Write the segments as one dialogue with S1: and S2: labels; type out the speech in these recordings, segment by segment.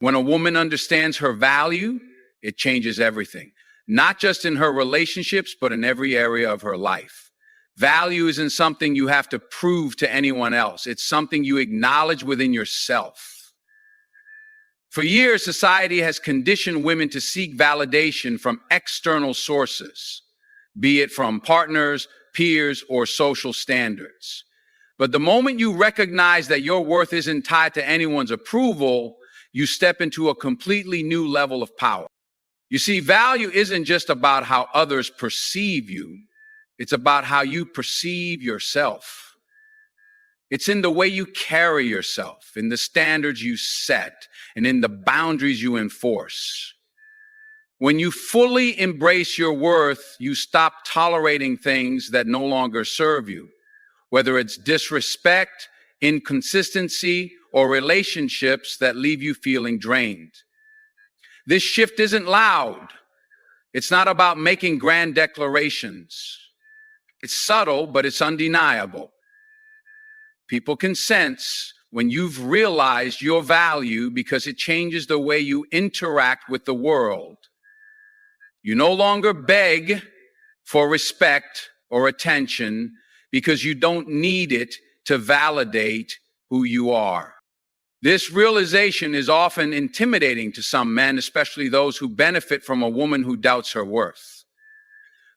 S1: When a woman understands her value, it changes everything, not just in her relationships, but in every area of her life. Value isn't something you have to prove to anyone else. It's something you acknowledge within yourself. For years, society has conditioned women to seek validation from external sources, be it from partners, peers, or social standards. But the moment you recognize that your worth isn't tied to anyone's approval, you step into a completely new level of power. You see, value isn't just about how others perceive you. It's about how you perceive yourself. It's in the way you carry yourself, in the standards you set, and in the boundaries you enforce. When you fully embrace your worth, you stop tolerating things that no longer serve you, whether it's disrespect, inconsistency, or relationships that leave you feeling drained. This shift isn't loud. It's not about making grand declarations. It's subtle, but it's undeniable. People can sense when you've realized your value because it changes the way you interact with the world. You no longer beg for respect or attention because you don't need it to validate who you are. This realization is often intimidating to some men, especially those who benefit from a woman who doubts her worth.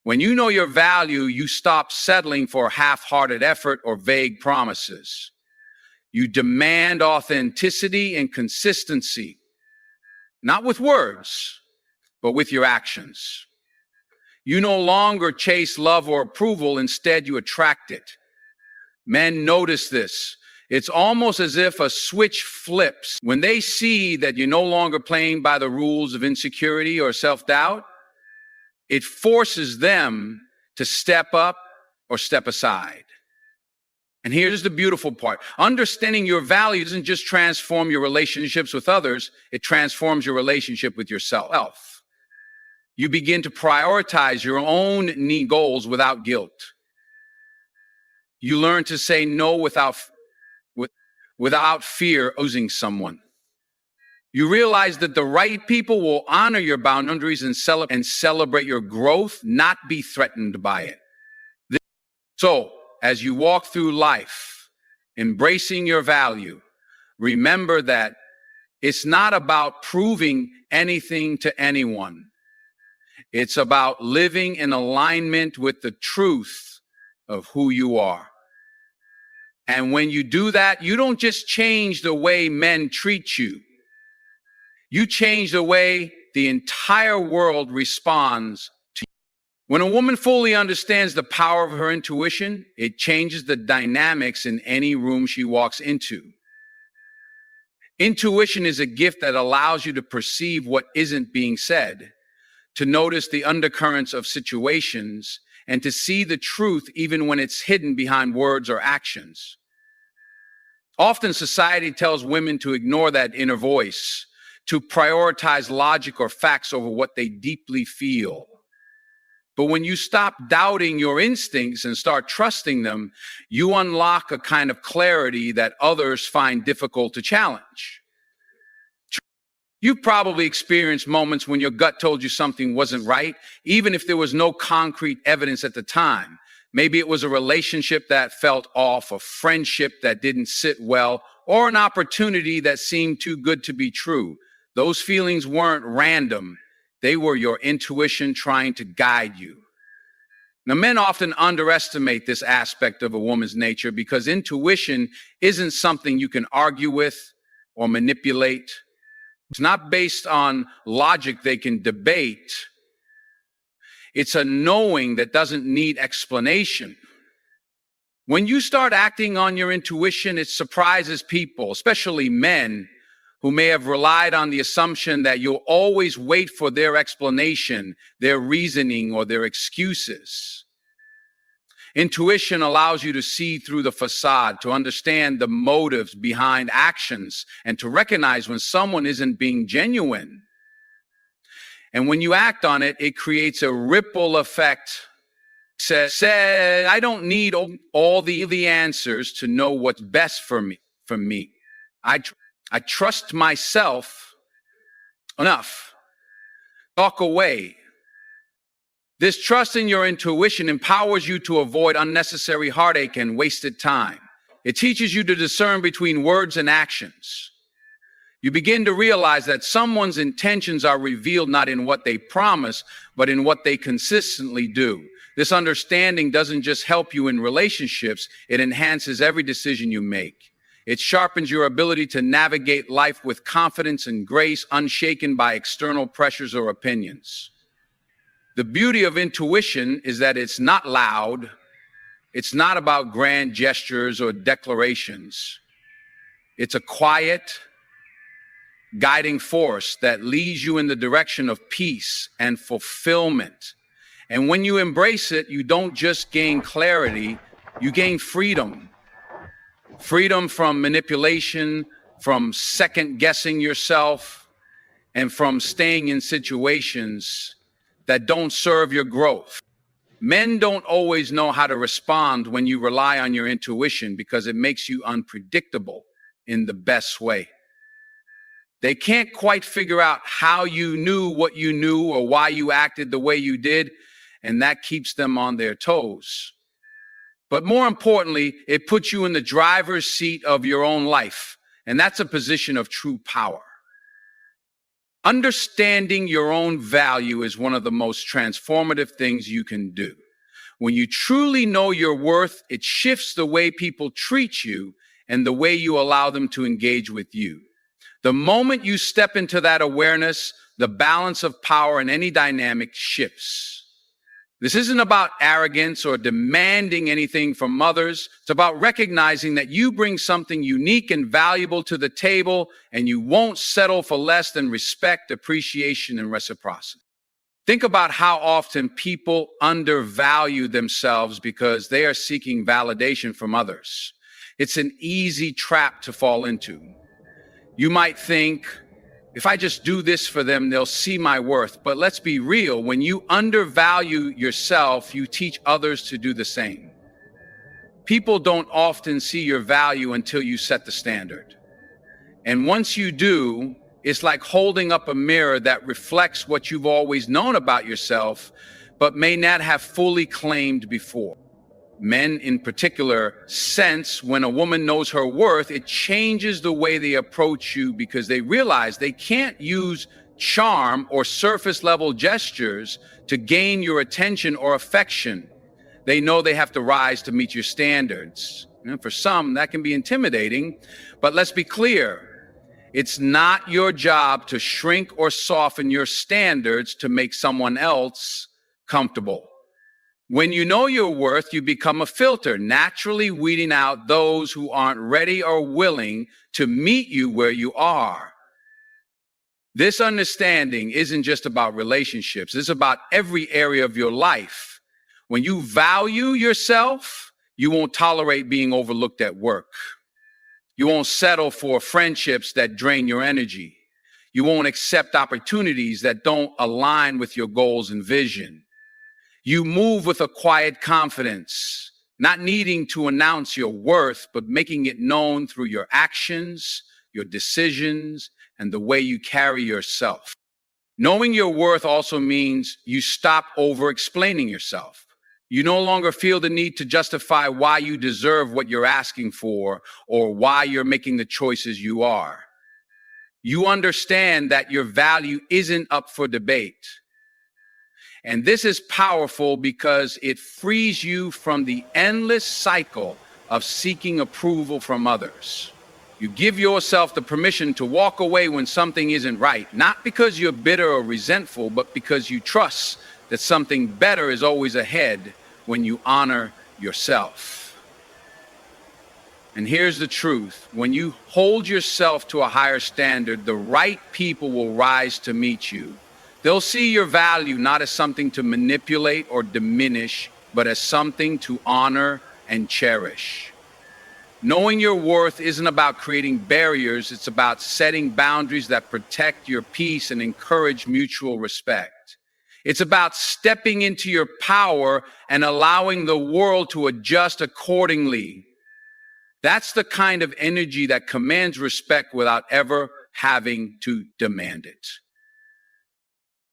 S1: When you know your value, you stop settling for half-hearted effort or vague promises. You demand authenticity and consistency, not with words, but with your actions. You no longer chase love or approval, instead you attract it. Men notice this. It's almost as if a switch flips. When they see that you're no longer playing by the rules of insecurity or self-doubt, it forces them to step up or step aside. And here's the beautiful part. Understanding your value doesn't just transform your relationships with others, it transforms your relationship with yourself. You begin to prioritize your own need goals without guilt. You learn to say no without fear of losing someone. You realize that the right people will honor your boundaries and celebrate your growth, not be threatened by it. So, as you walk through life, embracing your value, remember that it's not about proving anything to anyone. It's about living in alignment with the truth of who you are. And when you do that, you don't just change the way men treat you. You change the way the entire world responds to you. When a woman fully understands the power of her intuition, it changes the dynamics in any room she walks into. Intuition is a gift that allows you to perceive what isn't being said, to notice the undercurrents of situations, and to see the truth even when it's hidden behind words or actions. Often society tells women to ignore that inner voice, to prioritize logic or facts over what they deeply feel. But when you stop doubting your instincts and start trusting them, you unlock a kind of clarity that others find difficult to challenge. You've probably experienced moments when your gut told you something wasn't right, even if there was no concrete evidence at the time. Maybe it was a relationship that felt off, a friendship that didn't sit well, or an opportunity that seemed too good to be true. Those feelings weren't random. They were your intuition trying to guide you. Now, men often underestimate this aspect of a woman's nature because intuition isn't something you can argue with or manipulate. It's not based on logic they can debate. It's a knowing that doesn't need explanation. When you start acting on your intuition, it surprises people, especially men, who may have relied on the assumption that you'll always wait for their explanation, their reasoning, or their excuses. Intuition allows you to see through the facade, to understand the motives behind actions, and to recognize when someone isn't being genuine. And when you act on it, it creates a ripple effect. Said, I don't need all the answers to know what's best for me. I trust myself Enough. Talk away. This trust in your intuition empowers you to avoid unnecessary heartache and wasted time. It teaches you to discern between words and actions. You begin to realize that someone's intentions are revealed not in what they promise, but in what they consistently do. This understanding doesn't just help you in relationships, it enhances every decision you make. It sharpens your ability to navigate life with confidence and grace, unshaken by external pressures or opinions. The beauty of intuition is that it's not loud. It's not about grand gestures or declarations. It's a quiet, guiding force that leads you in the direction of peace and fulfillment. And when you embrace it, you don't just gain clarity, you gain freedom. Freedom from manipulation, from second guessing yourself, and from staying in situations that don't serve your growth. Men don't always know how to respond when you rely on your intuition because it makes you unpredictable in the best way. They can't quite figure out how you knew what you knew or why you acted the way you did, and that keeps them on their toes. But more importantly, it puts you in the driver's seat of your own life, and that's a position of true power. Understanding your own value is one of the most transformative things you can do. When you truly know your worth, it shifts the way people treat you and the way you allow them to engage with you. The moment you step into that awareness, the balance of power in any dynamic shifts. This isn't about arrogance or demanding anything from others. It's about recognizing that you bring something unique and valuable to the table, and you won't settle for less than respect, appreciation, and reciprocity. Think about how often people undervalue themselves because they are seeking validation from others. It's an easy trap to fall into. You might think, if I just do this for them, they'll see my worth. But let's be real, when you undervalue yourself, you teach others to do the same. People don't often see your value until you set the standard. And once you do, it's like holding up a mirror that reflects what you've always known about yourself, but may not have fully claimed before. Men in particular sense when a woman knows her worth, it changes the way they approach you because they realize they can't use charm or surface level gestures to gain your attention or affection. They know they have to rise to meet your standards. And for some, that can be intimidating, but let's be clear. It's not your job to shrink or soften your standards to make someone else comfortable. When you know your worth, you become a filter, naturally weeding out those who aren't ready or willing to meet you where you are. This understanding isn't just about relationships. It's about every area of your life. When you value yourself, you won't tolerate being overlooked at work. You won't settle for friendships that drain your energy. You won't accept opportunities that don't align with your goals and vision. You move with a quiet confidence, not needing to announce your worth, but making it known through your actions, your decisions, and the way you carry yourself. Knowing your worth also means you stop over-explaining yourself. You no longer feel the need to justify why you deserve what you're asking for or why you're making the choices you are. You understand that your value isn't up for debate. And this is powerful because it frees you from the endless cycle of seeking approval from others. You give yourself the permission to walk away when something isn't right, not because you're bitter or resentful, but because you trust that something better is always ahead when you honor yourself. And here's the truth. When you hold yourself to a higher standard, the right people will rise to meet you. They'll see your value not as something to manipulate or diminish, but as something to honor and cherish. Knowing your worth isn't about creating barriers, it's about setting boundaries that protect your peace and encourage mutual respect. It's about stepping into your power and allowing the world to adjust accordingly. That's the kind of energy that commands respect without ever having to demand it.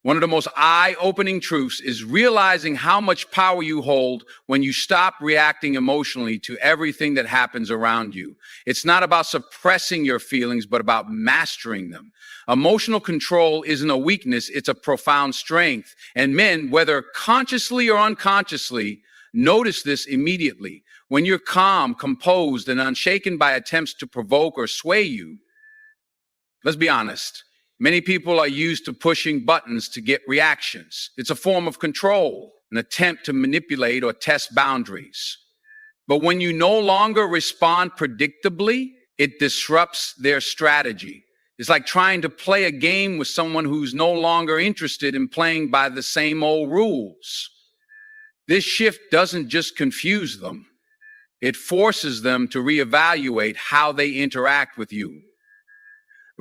S1: One of the most eye-opening truths is realizing how much power you hold when you stop reacting emotionally to everything that happens around you. It's not about suppressing your feelings, but about mastering them. Emotional control isn't a weakness, it's a profound strength. And men, whether consciously or unconsciously, notice this immediately. When you're calm, composed, and unshaken by attempts to provoke or sway you, let's be honest. Many people are used to pushing buttons to get reactions. It's a form of control, an attempt to manipulate or test boundaries. But when you no longer respond predictably, it disrupts their strategy. It's like trying to play a game with someone who's no longer interested in playing by the same old rules. This shift doesn't just confuse them. It forces them to reevaluate how they interact with you.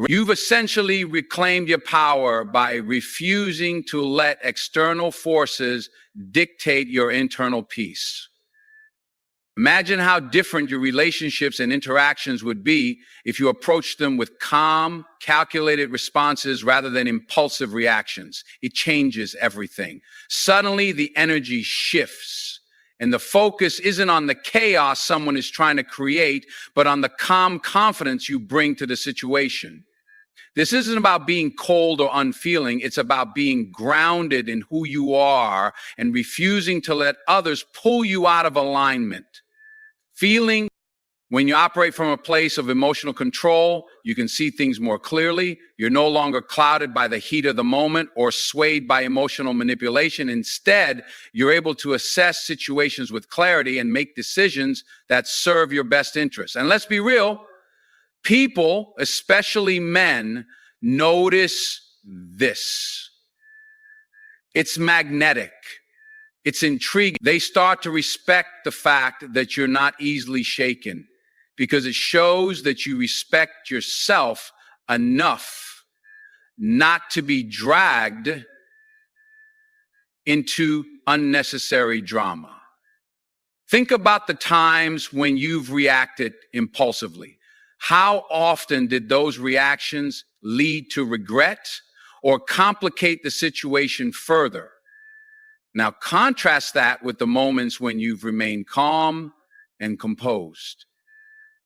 S1: You've essentially reclaimed your power by refusing to let external forces dictate your internal peace. Imagine how different your relationships and interactions would be if you approached them with calm, calculated responses rather than impulsive reactions. It changes everything. Suddenly, the energy shifts, and the focus isn't on the chaos someone is trying to create, but on the calm confidence you bring to the situation. This isn't about being cold or unfeeling. It's about being grounded in who you are and refusing to let others pull you out of alignment. Feeling, when you operate from a place of emotional control, you can see things more clearly. You're no longer clouded by the heat of the moment or swayed by emotional manipulation. Instead, you're able to assess situations with clarity and make decisions that serve your best interests. And let's be real. People, especially men, notice this. It's magnetic. It's intriguing. They start to respect the fact that you're not easily shaken because it shows that you respect yourself enough not to be dragged into unnecessary drama. Think about the times when you've reacted impulsively. How often did those reactions lead to regret or complicate the situation further? Now, contrast that with the moments when you've remained calm and composed.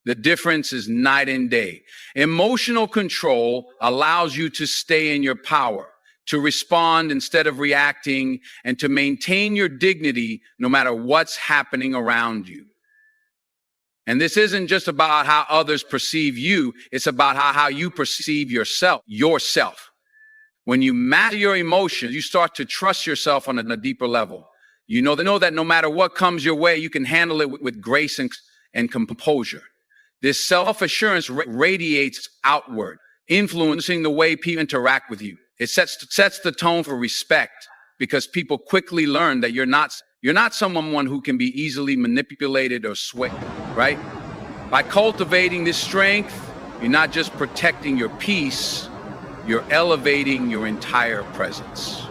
S1: The difference is night and day. Emotional control allows you to stay in your power, to respond instead of reacting, and to maintain your dignity no matter what's happening around you. And this isn't just about how others perceive you, it's about how you perceive yourself. When you master your emotions, you start to trust yourself on a deeper level. You know that no matter what comes your way, you can handle it with grace and composure. This self-assurance radiates outward, influencing the way people interact with you. It sets the tone for respect because people quickly learn that you're not someone who can be easily manipulated or swayed, right? By cultivating this strength, you're not just protecting your peace, you're elevating your entire presence.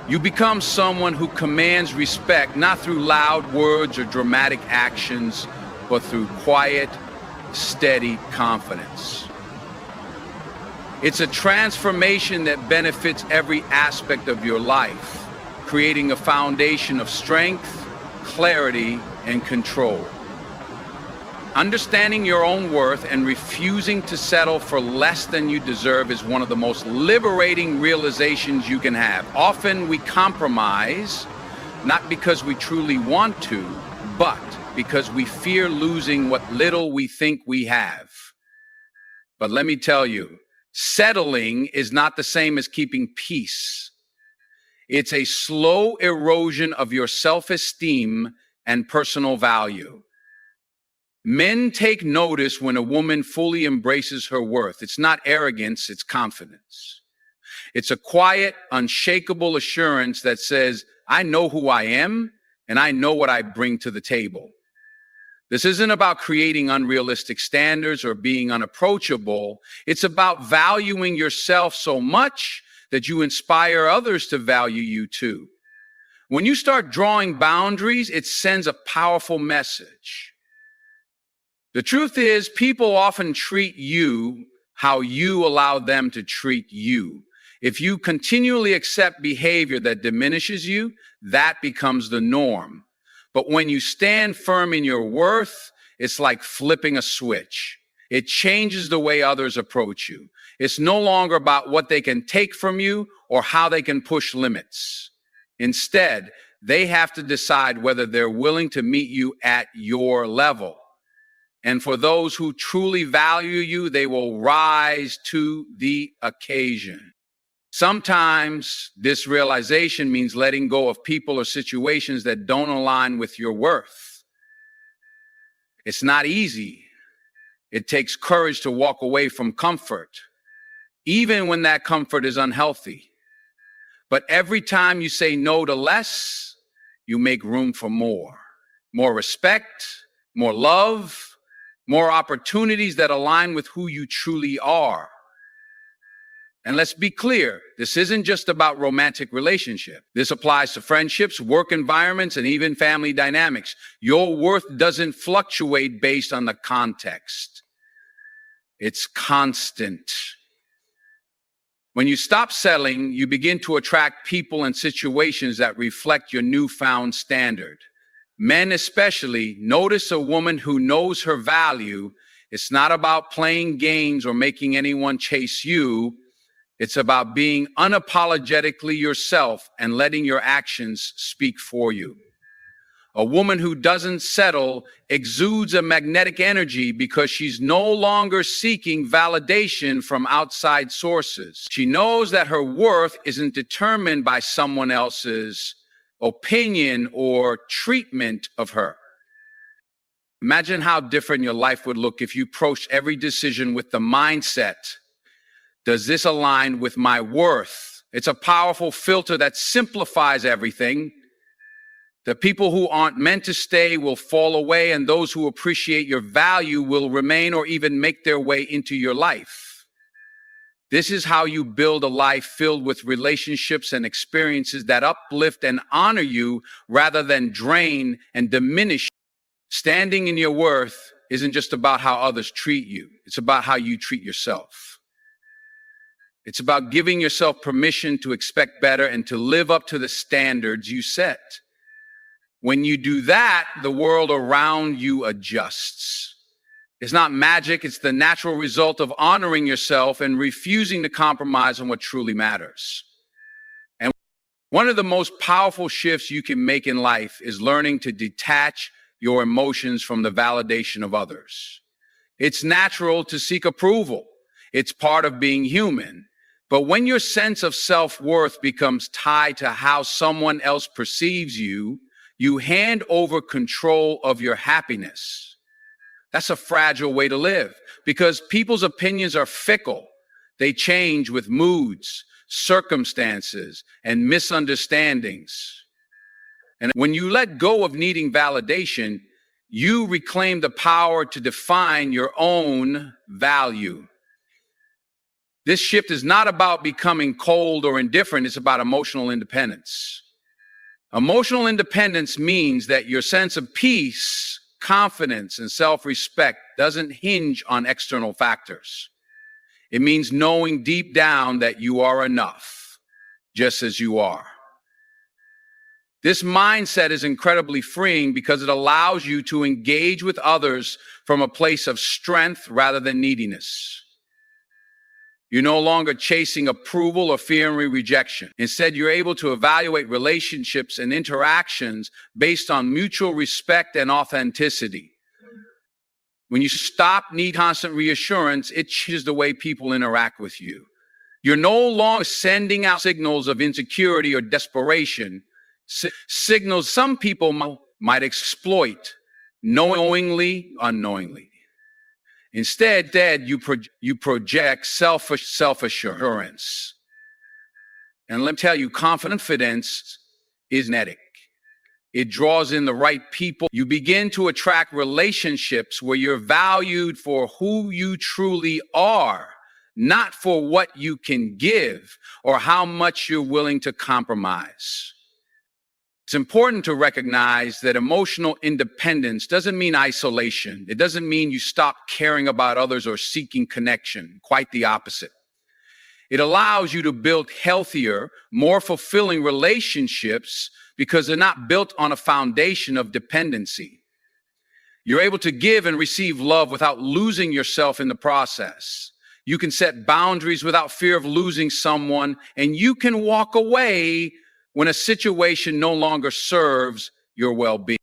S1: You become someone who commands respect, not through loud words or dramatic actions, but through quiet, steady confidence. It's a transformation that benefits every aspect of your life, creating a foundation of strength, clarity, and control. Understanding your own worth and refusing to settle for less than you deserve is one of the most liberating realizations you can have. Often we compromise, not because we truly want to, but because we fear losing what little we think we have. But let me tell you, settling is not the same as keeping peace. It's a slow erosion of your self-esteem and personal value. Men take notice when a woman fully embraces her worth. It's not arrogance, it's confidence. It's a quiet, unshakable assurance that says, I know who I am and I know what I bring to the table. This isn't about creating unrealistic standards or being unapproachable. It's about valuing yourself so much that you inspire others to value you too. When you start drawing boundaries, it sends a powerful message. The truth is, people often treat you how you allow them to treat you. If you continually accept behavior that diminishes you, that becomes the norm. But when you stand firm in your worth, it's like flipping a switch. It changes the way others approach you. It's no longer about what they can take from you or how they can push limits. Instead, they have to decide whether they're willing to meet you at your level. And for those who truly value you, they will rise to the occasion. Sometimes this realization means letting go of people or situations that don't align with your worth. It's not easy. It takes courage to walk away from comfort, even when that comfort is unhealthy. But every time you say no to less, you make room for more. More respect, more love, more opportunities that align with who you truly are. And let's be clear, this isn't just about romantic relationships. This applies to friendships, work environments, and even family dynamics. Your worth doesn't fluctuate based on the context. It's constant. When you stop settling, you begin to attract people and situations that reflect your newfound standard. Men especially, notice a woman who knows her value. It's not about playing games or making anyone chase you. It's about being unapologetically yourself and letting your actions speak for you. A woman who doesn't settle exudes a magnetic energy because she's no longer seeking validation from outside sources. She knows that her worth isn't determined by someone else's opinion or treatment of her. Imagine how different your life would look if you approached every decision with the mindset, does this align with my worth? It's a powerful filter that simplifies everything. The people who aren't meant to stay will fall away, and those who appreciate your value will remain or even make their way into your life. This is how you build a life filled with relationships and experiences that uplift and honor you rather than drain and diminish. Standing in your worth isn't just about how others treat you. It's about how you treat yourself. It's about giving yourself permission to expect better and to live up to the standards you set. When you do that, the world around you adjusts. It's not magic, it's the natural result of honoring yourself and refusing to compromise on what truly matters. And one of the most powerful shifts you can make in life is learning to detach your emotions from the validation of others. It's natural to seek approval. It's part of being human. But when your sense of self-worth becomes tied to how someone else perceives you, you hand over control of your happiness. That's a fragile way to live because people's opinions are fickle. They change with moods, circumstances, and misunderstandings. And when you let go of needing validation, you reclaim the power to define your own value. This shift is not about becoming cold or indifferent. It's about emotional independence. Emotional independence means that your sense of peace, confidence, and self-respect doesn't hinge on external factors. It means knowing deep down that you are enough, just as you are. This mindset is incredibly freeing because it allows you to engage with others from a place of strength rather than neediness. You're no longer chasing approval or fearing rejection. Instead, you're able to evaluate relationships and interactions based on mutual respect and authenticity. When you stop needing constant reassurance, it changes the way people interact with you. You're no longer sending out signals of insecurity or desperation, signals some people might exploit, knowingly, unknowingly. Instead, you project self-assurance. And let me tell you, confidence is magnetic. It draws in the right people. You begin to attract relationships where you're valued for who you truly are, not for what you can give or how much you're willing to compromise. It's important to recognize that emotional independence doesn't mean isolation. It doesn't mean you stop caring about others or seeking connection. Quite the opposite. It allows you to build healthier, more fulfilling relationships because they're not built on a foundation of dependency. You're able to give and receive love without losing yourself in the process. You can set boundaries without fear of losing someone, and you can walk away when a situation no longer serves your well-being.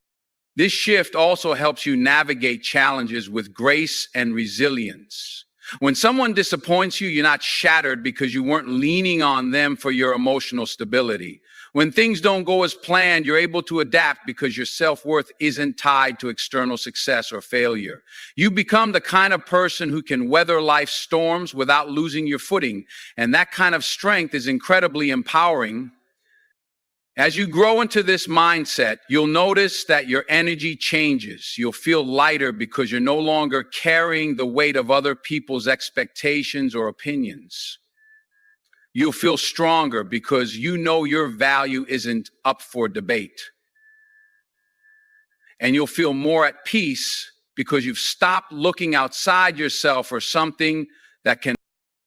S1: This shift also helps you navigate challenges with grace and resilience. When someone disappoints you, you're not shattered because you weren't leaning on them for your emotional stability. When things don't go as planned, you're able to adapt because your self-worth isn't tied to external success or failure. You become the kind of person who can weather life's storms without losing your footing, and that kind of strength is incredibly empowering. As you grow into this mindset, you'll notice that your energy changes. You'll feel lighter because you're no longer carrying the weight of other people's expectations or opinions. You'll feel stronger because you know your value isn't up for debate. And you'll feel more at peace because you've stopped looking outside yourself for something that can.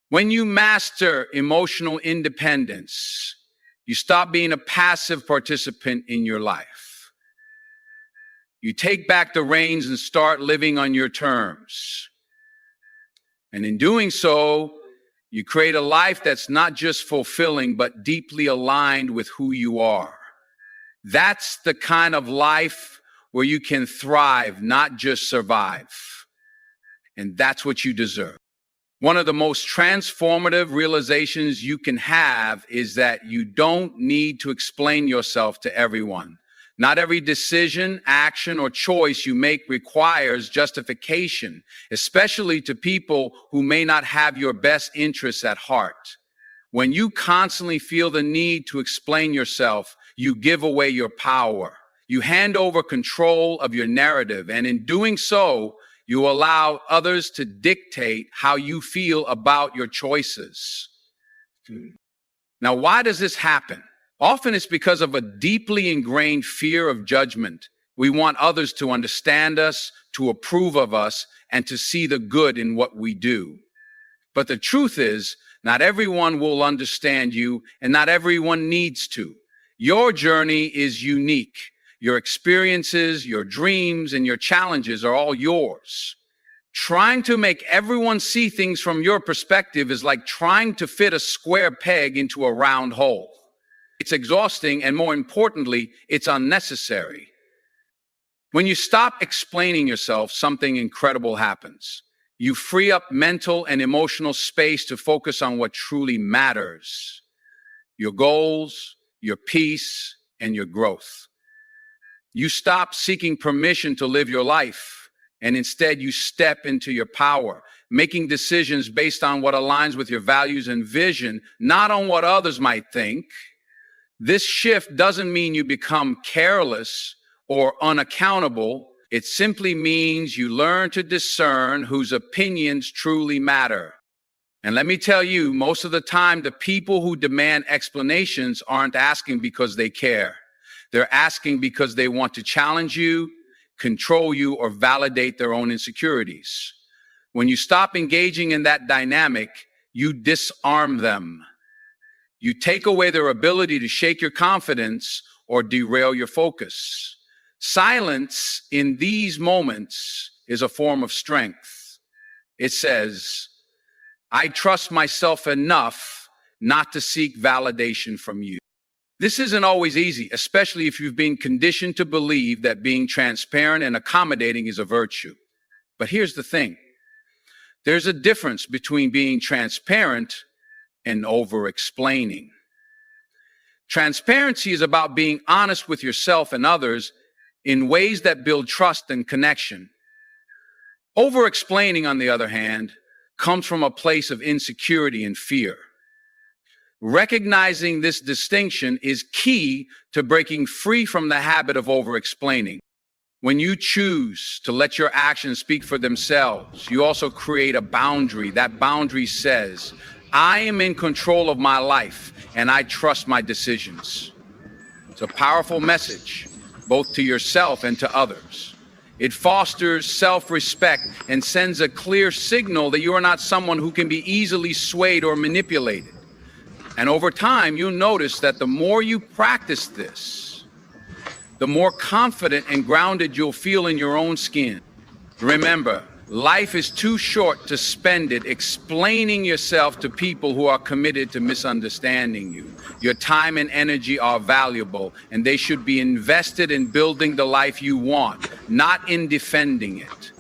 S1: When you master emotional independence, you stop being a passive participant in your life. You take back the reins and start living on your terms. And in doing so, you create a life that's not just fulfilling, but deeply aligned with who you are. That's the kind of life where you can thrive, not just survive. And that's what you deserve. One of the most transformative realizations you can have is that you don't need to explain yourself to everyone. Not every decision, action, or choice you make requires justification, especially to people who may not have your best interests at heart. When you constantly feel the need to explain yourself, you give away your power. You hand over control of your narrative, and in doing so, you allow others to dictate how you feel about your choices. Now, why does this happen? Often it's because of a deeply ingrained fear of judgment. We want others to understand us, to approve of us, and to see the good in what we do. But the truth is, not everyone will understand you, and not everyone needs to. Your journey is unique. Your experiences, your dreams, and your challenges are all yours. Trying to make everyone see things from your perspective is like trying to fit a square peg into a round hole. It's exhausting, and more importantly, it's unnecessary. When you stop explaining yourself, something incredible happens. You free up mental and emotional space to focus on what truly matters: your goals, your peace, and your growth. You stop seeking permission to live your life, and instead you step into your power, making decisions based on what aligns with your values and vision, not on what others might think. This shift doesn't mean you become careless or unaccountable. It simply means you learn to discern whose opinions truly matter. And let me tell you, most of the time, the people who demand explanations aren't asking because they care. They're asking because they want to challenge you, control you, or validate their own insecurities. When you stop engaging in that dynamic, you disarm them. You take away their ability to shake your confidence or derail your focus. Silence in these moments is a form of strength. It says, I trust myself enough not to seek validation from you. This isn't always easy, especially if you've been conditioned to believe that being transparent and accommodating is a virtue. But here's the thing. There's a difference between being transparent and over-explaining. Transparency is about being honest with yourself and others in ways that build trust and connection. Over-explaining, on the other hand, comes from a place of insecurity and fear. Recognizing this distinction is key to breaking free from the habit of over-explaining. When you choose to let your actions speak for themselves, you also create a boundary. That boundary says, I am in control of my life and I trust my decisions. It's a powerful message, both to yourself and to others. It fosters self-respect and sends a clear signal that you are not someone who can be easily swayed or manipulated. And over time, you'll notice that the more you practice this, the more confident and grounded you'll feel in your own skin. Remember, life is too short to spend it explaining yourself to people who are committed to misunderstanding you. Your time and energy are valuable, and they should be invested in building the life you want, not in defending it.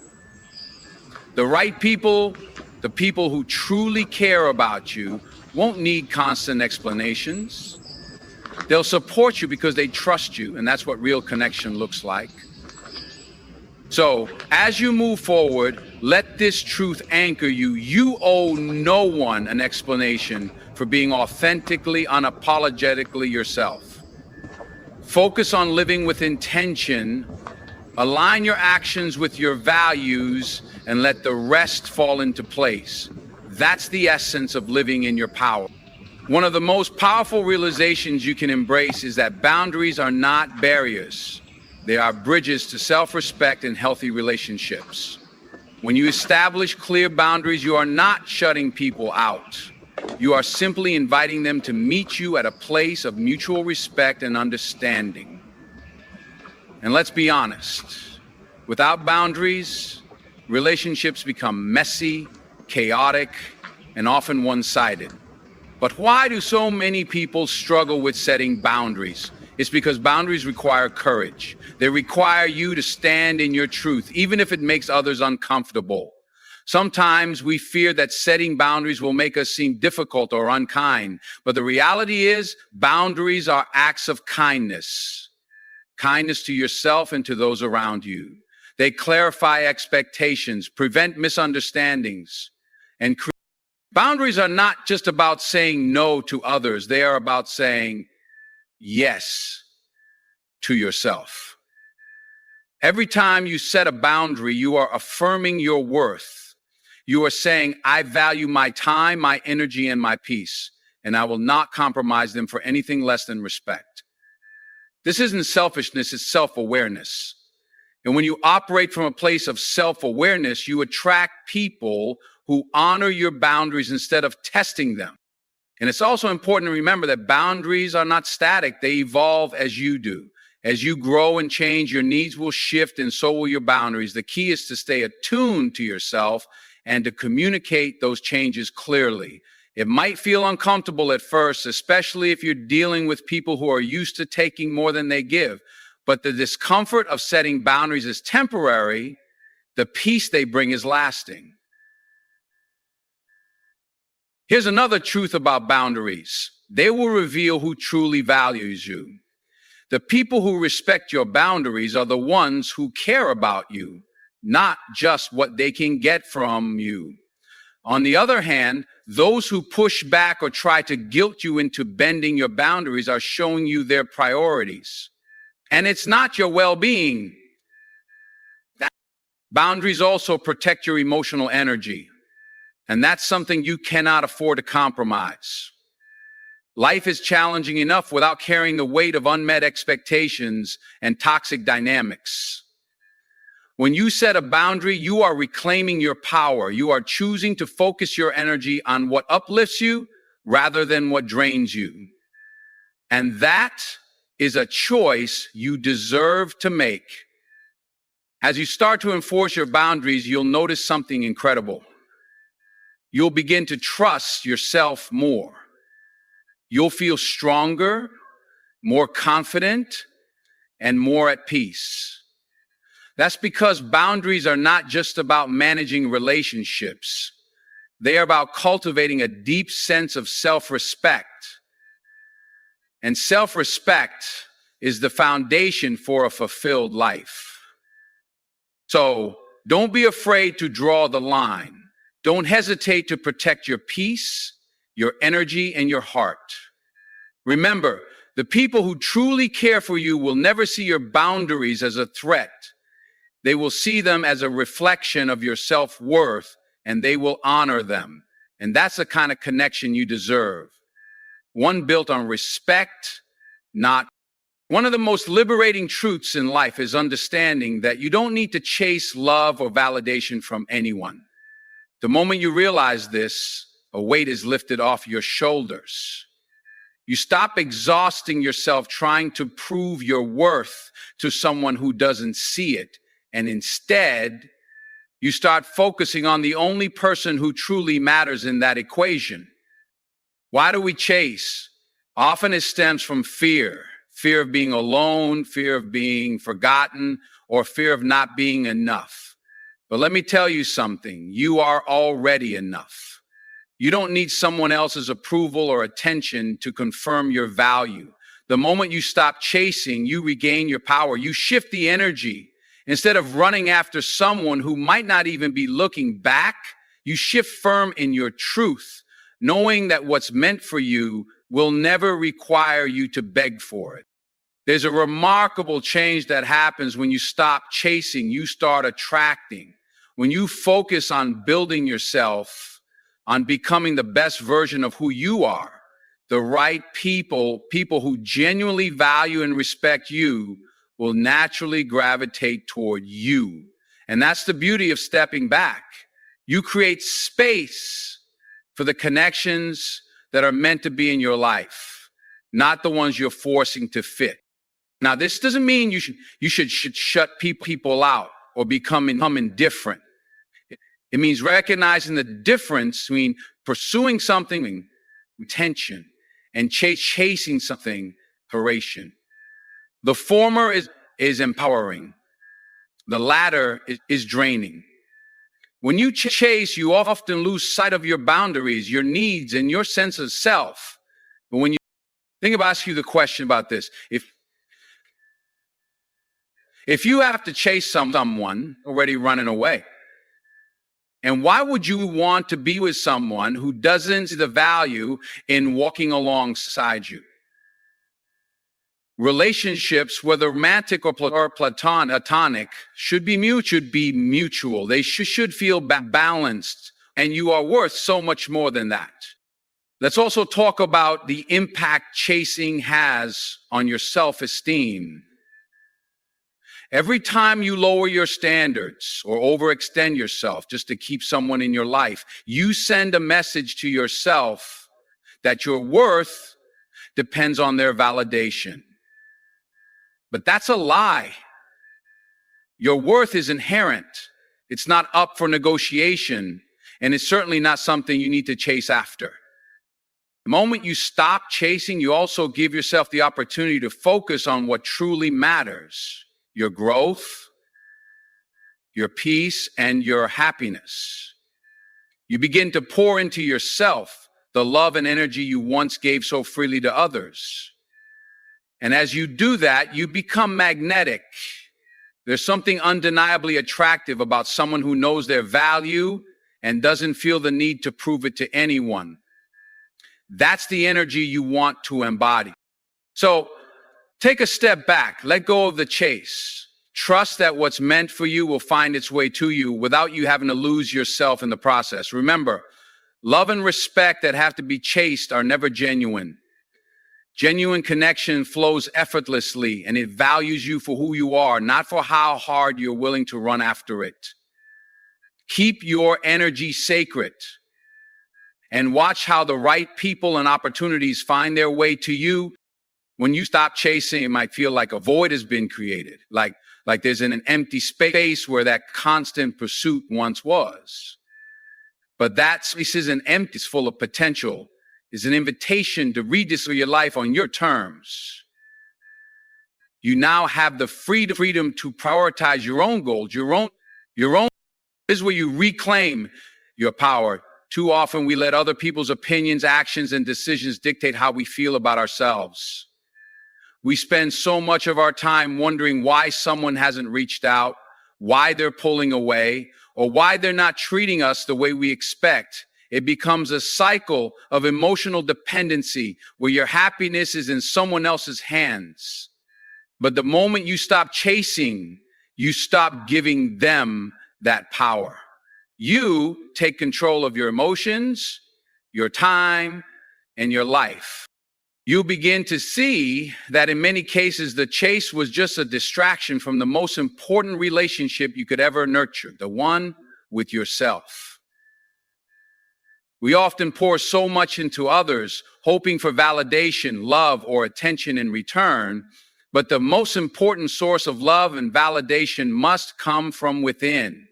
S1: The right people, the people who truly care about you, won't need constant explanations. They'll support you because they trust you, and that's what real connection looks like. So, as you move forward, let this truth anchor you. You owe no one an explanation for being authentically, unapologetically yourself. Focus on living with intention, align your actions with your values, and let the rest fall into place. That's the essence of living in your power. One of the most powerful realizations you can embrace is that boundaries are not barriers. They are bridges to self-respect and healthy relationships. When you establish clear boundaries, you are not shutting people out. You are simply inviting them to meet you at a place of mutual respect and understanding. And let's be honest, without boundaries, relationships become messy, chaotic, and often one-sided. But why do so many people struggle with setting boundaries? It's because boundaries require courage. They require you to stand in your truth, even if it makes others uncomfortable. Sometimes we fear that setting boundaries will make us seem difficult or unkind, but the reality is boundaries are acts of kindness. Kindness to yourself and to those around you. They clarify expectations, prevent misunderstandings, and boundaries are not just about saying no to others. They are about saying yes to yourself. Every time you set a boundary, you are affirming your worth. You are saying, I value my time, my energy, and my peace, and I will not compromise them for anything less than respect. This isn't selfishness, it's self-awareness. And when you operate from a place of self-awareness, you attract people who honor your boundaries instead of testing them. And it's also important to remember that boundaries are not static. They evolve as you do. As you grow and change, your needs will shift and so will your boundaries. The key is to stay attuned to yourself and to communicate those changes clearly. It might feel uncomfortable at first, especially if you're dealing with people who are used to taking more than they give. But the discomfort of setting boundaries is temporary. The peace they bring is lasting. Here's another truth about boundaries. They will reveal who truly values you. The people who respect your boundaries are the ones who care about you, not just what they can get from you. On the other hand, those who push back or try to guilt you into bending your boundaries are showing you their priorities. And it's not your well-being. Boundaries also protect your emotional energy. And that's something you cannot afford to compromise. Life is challenging enough without carrying the weight of unmet expectations and toxic dynamics. When you set a boundary, you are reclaiming your power. You are choosing to focus your energy on what uplifts you rather than what drains you. And that is a choice you deserve to make. As you start to enforce your boundaries, you'll notice something incredible. You'll begin to trust yourself more. You'll feel stronger, more confident, and more at peace. That's because boundaries are not just about managing relationships. They are about cultivating a deep sense of self-respect. And self-respect is the foundation for a fulfilled life. So don't be afraid to draw the line. Don't hesitate to protect your peace, your energy, and your heart. Remember, the people who truly care for you will never see your boundaries as a threat. They will see them as a reflection of your self-worth, and they will honor them. And that's the kind of connection you deserve. One built on respect, not One of the most liberating truths in life is understanding that you don't need to chase love or validation from anyone. The moment you realize this, a weight is lifted off your shoulders. You stop exhausting yourself trying to prove your worth to someone who doesn't see it. And instead, you start focusing on the only person who truly matters in that equation. Why do we chase? Often it stems from fear. Fear of being alone, fear of being forgotten, or fear of not being enough. But let me tell you something. You are already enough. You don't need someone else's approval or attention to confirm your value. The moment you stop chasing, you regain your power. You shift the energy. Instead of running after someone who might not even be looking back, you shift firm in your truth, knowing that what's meant for you will never require you to beg for it. There's a remarkable change that happens when you stop chasing, you start attracting. When you focus on building yourself, on becoming the best version of who you are, the right people who genuinely value and respect you, will naturally gravitate toward you. And that's the beauty of stepping back. You create space for the connections that are meant to be in your life, not the ones you're forcing to fit. Now, this doesn't mean you should shut people out or become indifferent. It means recognizing the difference between pursuing something, intention, and chasing something, duration. The former is empowering. The latter is draining. When you chase, you often lose sight of your boundaries, your needs, and your sense of self. But when you think about, ask you the question about this. If you have to chase someone already running away, and why would you want to be with someone who doesn't see the value in walking alongside you? Relationships, whether romantic or platonic, should be mutual. They should feel balanced, and you are worth so much more than that. Let's also talk about the impact chasing has on your self-esteem. Every time you lower your standards or overextend yourself just to keep someone in your life, you send a message to yourself that your worth depends on their validation. But that's a lie. Your worth is inherent. It's not up for negotiation, and it's certainly not something you need to chase after. The moment you stop chasing, you also give yourself the opportunity to focus on what truly matters: your growth, your peace, and your happiness. You begin to pour into yourself the love and energy you once gave so freely to others. And as you do that, you become magnetic. There's something undeniably attractive about someone who knows their value and doesn't feel the need to prove it to anyone. That's the energy you want to embody. So take a step back, let go of the chase. Trust that what's meant for you will find its way to you without you having to lose yourself in the process. Remember, love and respect that have to be chased are never genuine. Genuine connection flows effortlessly, and it values you for who you are, not for how hard you're willing to run after it. Keep your energy sacred and watch how the right people and opportunities find their way to you. When you stop chasing, it might feel like a void has been created, like there's an empty space where that constant pursuit once was. But that space isn't empty, it's full of potential. It's an invitation to rediscover your life on your terms. You now have the freedom to prioritize your own goals, your own. This is where you reclaim your power. Too often we let other people's opinions, actions, and decisions dictate how we feel about ourselves. We spend so much of our time wondering why someone hasn't reached out, why they're pulling away, or why they're not treating us the way we expect. It becomes a cycle of emotional dependency where your happiness is in someone else's hands. But the moment you stop chasing, you stop giving them that power. You take control of your emotions, your time, and your life. You'll begin to see that in many cases, the chase was just a distraction from the most important relationship you could ever nurture, the one with yourself. We often pour so much into others, hoping for validation, love, or attention in return, but the most important source of love and validation must come from within.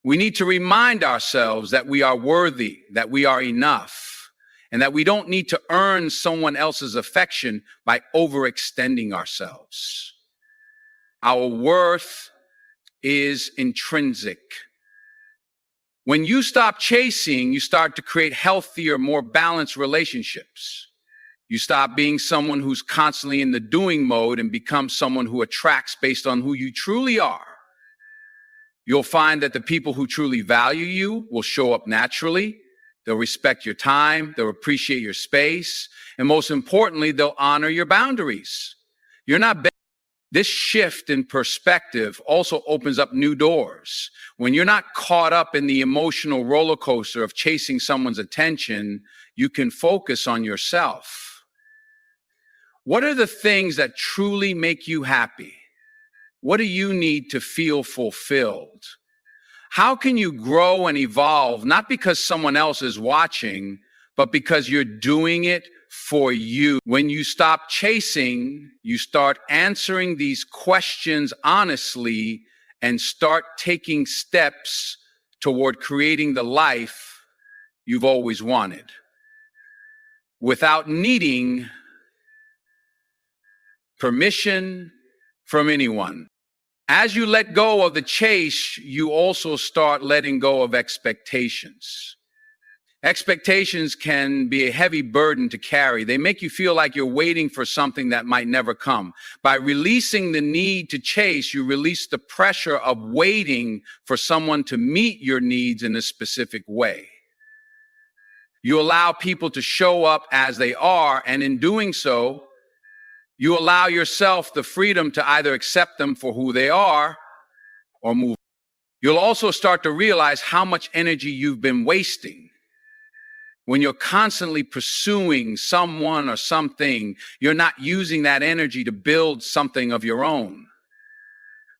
S1: We need to remind ourselves that we are worthy, that we are enough, and that we don't need to earn someone else's affection by overextending ourselves. Our worth is intrinsic. When you stop chasing, you start to create healthier, more balanced relationships. You stop being someone who's constantly in the doing mode and become someone who attracts based on who you truly are. You'll find that the people who truly value you will show up naturally. They'll respect your time. They'll appreciate your space. And most importantly, they'll honor your boundaries. You're not. This shift in perspective also opens up new doors. When you're not caught up in the emotional roller coaster of chasing someone's attention, you can focus on yourself. What are the things that truly make you happy? What do you need to feel fulfilled? How can you grow and evolve, not because someone else is watching, but because you're doing it for you? When you stop chasing, you start answering these questions honestly and start taking steps toward creating the life you've always wanted without needing permission from anyone. As you let go of the chase, you also start letting go of expectations. Expectations can be a heavy burden to carry. They make you feel like you're waiting for something that might never come. By releasing the need to chase, you release the pressure of waiting for someone to meet your needs in a specific way. You allow people to show up as they are, and in doing so, you allow yourself the freedom to either accept them for who they are or move. You'll also start to realize how much energy you've been wasting. When you're constantly pursuing someone or something, you're not using that energy to build something of your own.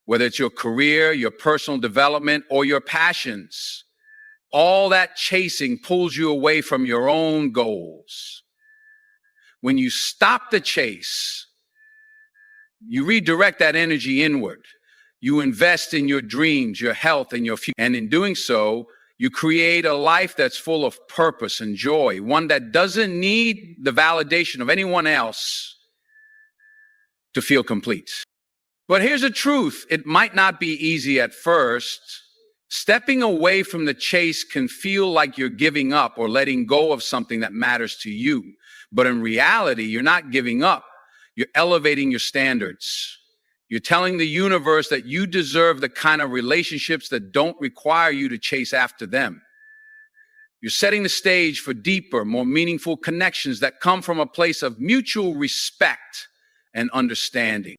S1: Whether it's your career, your personal development, or your passions, all that chasing pulls you away from your own goals. When you stop the chase, you redirect that energy inward. You invest in your dreams, your health, and your future. And in doing so, you create a life that's full of purpose and joy, one that doesn't need the validation of anyone else to feel complete. But here's the truth. It might not be easy at first. Stepping away from the chase can feel like you're giving up or letting go of something that matters to you. But in reality, you're not giving up. You're elevating your standards. You're telling the universe that you deserve the kind of relationships that don't require you to chase after them. You're setting the stage for deeper, more meaningful connections that come from a place of mutual respect and understanding.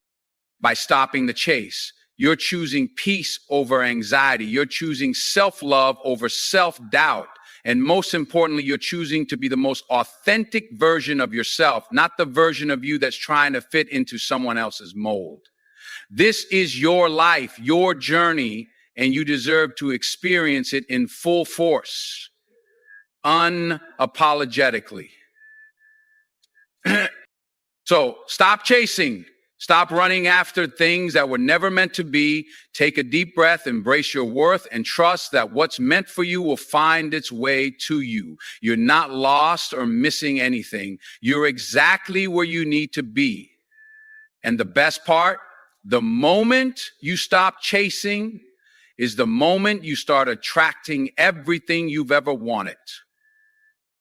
S1: By stopping the chase, you're choosing peace over anxiety. You're choosing self-love over self-doubt. And most importantly, you're choosing to be the most authentic version of yourself, not the version of you that's trying to fit into someone else's mold. This is your life, your journey, and you deserve to experience it in full force, unapologetically. So stop chasing. Stop running after things that were never meant to be. Take a deep breath, embrace your worth, and trust that what's meant for you will find its way to you. You're not lost or missing anything. You're exactly where you need to be. And the best part, the moment you stop chasing is the moment you start attracting everything you've ever wanted.